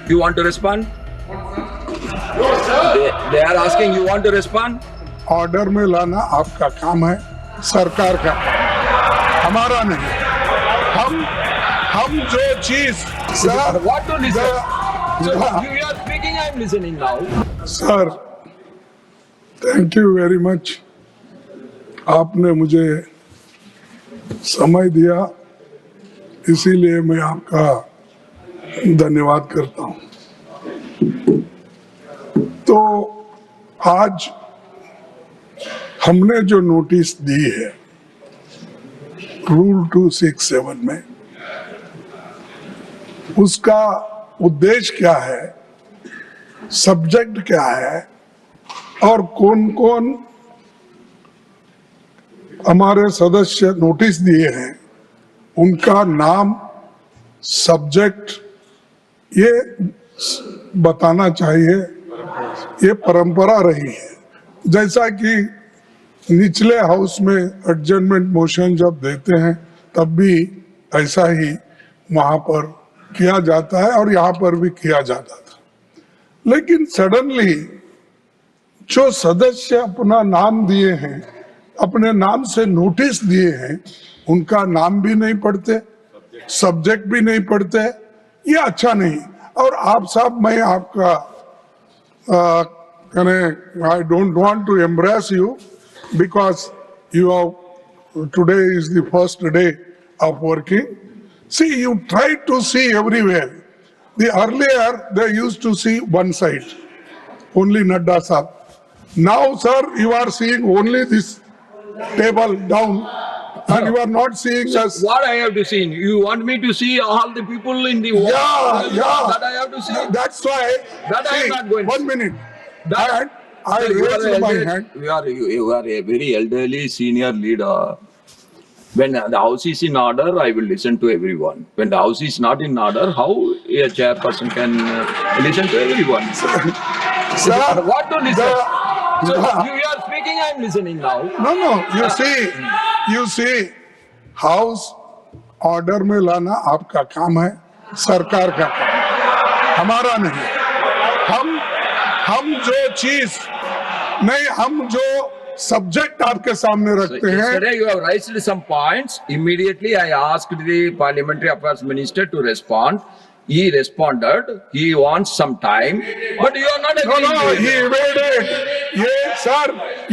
You want to respond? They are asking, you want to respond? Order में लाना आपका काम है, सरकार का काम, हमारा नहीं। हम जो चीज sir What to listen? So you are speaking, I am listening now. Sir, thank you very much, आपने मुझे समय दिया, इसीलिए मैं आपका धन्यवाद करता हूं। तो आज हमने जो नोटिस दी है रूल 267 में, उसका उद्देश्य क्या है, सब्जेक्ट क्या है और कौन कौन हमारे सदस्य नोटिस दिए हैं, उनका नाम, सब्जेक्ट ये बताना चाहिए। ये परंपरा रही है, जैसा कि निचले हाउस में एडजर्नमेंट मोशन जब देते हैं तब भी ऐसा ही वहां पर किया जाता है और यहाँ पर भी किया जाता था। लेकिन सडनली जो सदस्य अपना नाम दिए हैं, अपने नाम से नोटिस दिए हैं, उनका नाम भी नहीं पढ़ते, सब्जेक्ट भी नहीं पढ़ते, ये अच्छा नहीं। और आप साहब, मैं आपका I don't want to embarrass you because you have, today is the first day of working. See, you try to see everywhere. The earlier they used to see one side, only Nadda sahab. Now, sir, you are seeing only this table down, and you are not seeing us. What I have to see? You want me to see all the people in the world? Yeah. That I have to see? That's why. That I am not going to 1 see. minute. That- And I So you are raised my elder- hand. You are a very elderly senior leader. When the house is in order, I will listen to everyone. When the house is not in order, how a chairperson can listen to everyone? Sir, What to listen? So the- you are speaking, I am listening now. No, you see, house order में लाना आपका काम है, सरकार का काम, हमारा नहीं। हम जो चीज नहीं, हम जो सब्जेक्ट आपके सामने रखते हैं। Yesterday you have raised some points. Immediately I asked the Parliamentary Affairs Minister to respond. He responded. He wants some time, but you are not No, agreeing to he it. evaded. Yes, sir,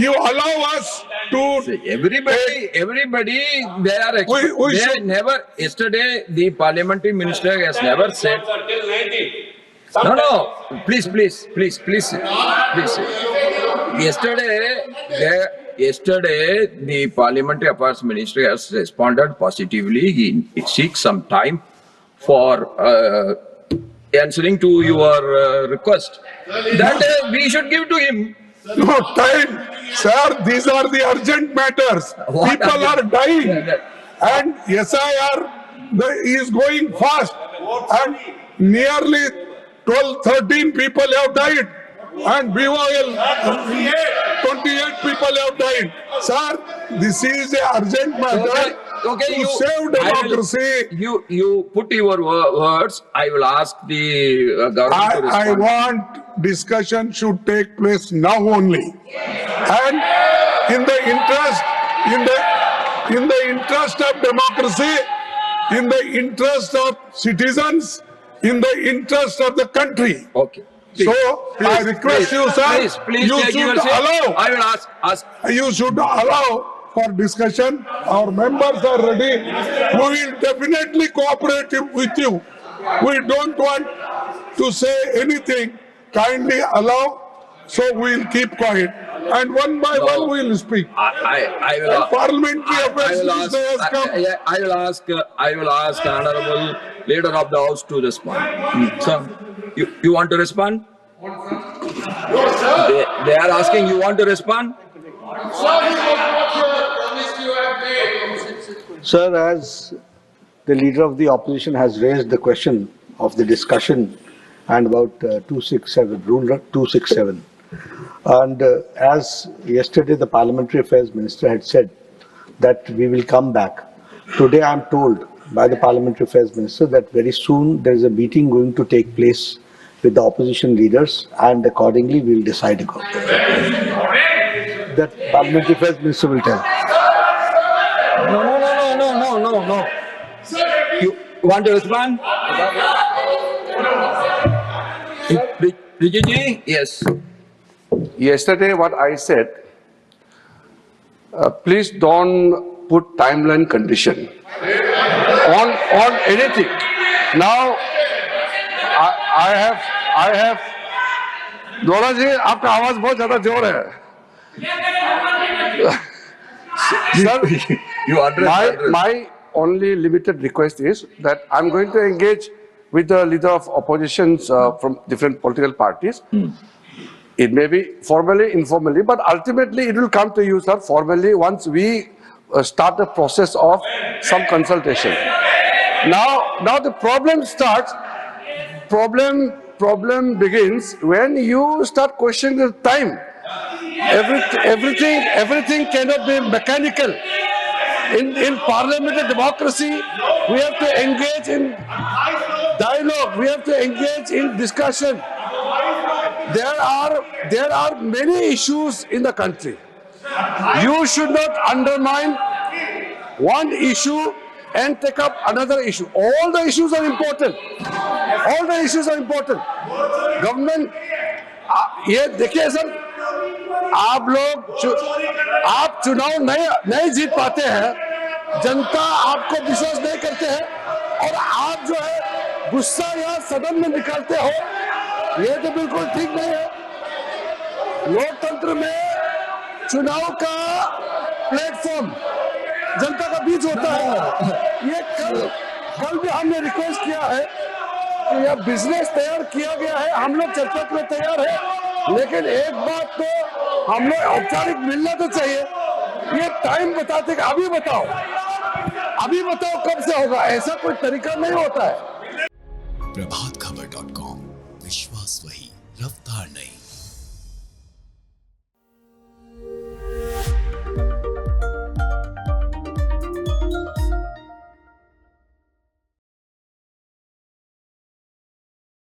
you allow us to. Everybody, they are. We They should- never. Yesterday, the Parliamentary Minister has never said. No. Please. Yesterday, the Parliamentary Affairs Ministry has responded positively. He seeks some time for answering to your request. That we should give to him. No time, sir. These are the urgent matters. What People are urgent? dying, and SIR is going fast, and nearly 12-13 people have died, and BOL 28 people have died. Sir, this is a urgent matter Okay, to you save democracy. You put your words. I will ask the government to I respond. want discussion should take place now only, and in the interest of democracy, in the interest of citizens, in the interest of the country. Okay. So I request you, sir, Please you take your should seat. allow. I will ask. You should allow for discussion. Our members are ready. We will definitely cooperate with you. We don't want to say anything. Kindly allow, so we will keep quiet. And one by No. one we will speak. I will. And Parliamentary Affairs Minister has come. I will ask Honorable Leader of the House to respond. Sir, you want to respond? They are asking, you want to respond? Sir, as the leader of the opposition has raised the question of the discussion and about 267, Rule 267, and as yesterday the Parliamentary Affairs Minister had said that we will come back. Today I am told by the Parliamentary Affairs Minister that very soon there is a meeting going to take place with the opposition leaders, and accordingly we'll decide accordingly. That Parliamentary Affairs Minister will tell. No. You want to respond? Rijiji? Yes. Yesterday, what I said, please don't put timeline condition on anything. Now, I have. दोरा जी, आपका आवाज बहुत ज्यादा जोर है. Sir, You address. my only limited request is that I'm going to engage with the leader of oppositions from different political parties. It may be formally, informally, but ultimately it will come to you, sir, formally once we start the process of some consultation. Now the problem starts. Problem begins when you start questioning the time. Everything cannot be mechanical. In parliamentary democracy, we have to engage in dialogue. We have to engage in discussion. There are many issues in the country. You should not undermine one issue and take up another issue. All the issues are important. All the issues are important. Government, ये देखिए sir, आप चुनाव नहीं जीत पाते हैं, जनता आपको विश्वास नहीं करते हैं, और आप जो है गुस्सा यहाँ सदन में निकालते हो, ये तो बिल्कुल ठीक नहीं है. लोकतंत्र में चुनाव का प्लेटफॉर्म जनता का बीच होता है. ये कल भी हमने रिक्वेस्ट किया है कि यह बिजनेस तैयार किया गया है, हम लोग चर्चा के लिए तैयार है, लेकिन एक बात तो हम लोग औपचारिक मिलना तो चाहिए. ये टाइम बताते कि अभी बताओ कब से होगा, ऐसा कोई तरीका नहीं होता है. प्रभातखबर.com, विश्वास वही, रफ्तार नहीं.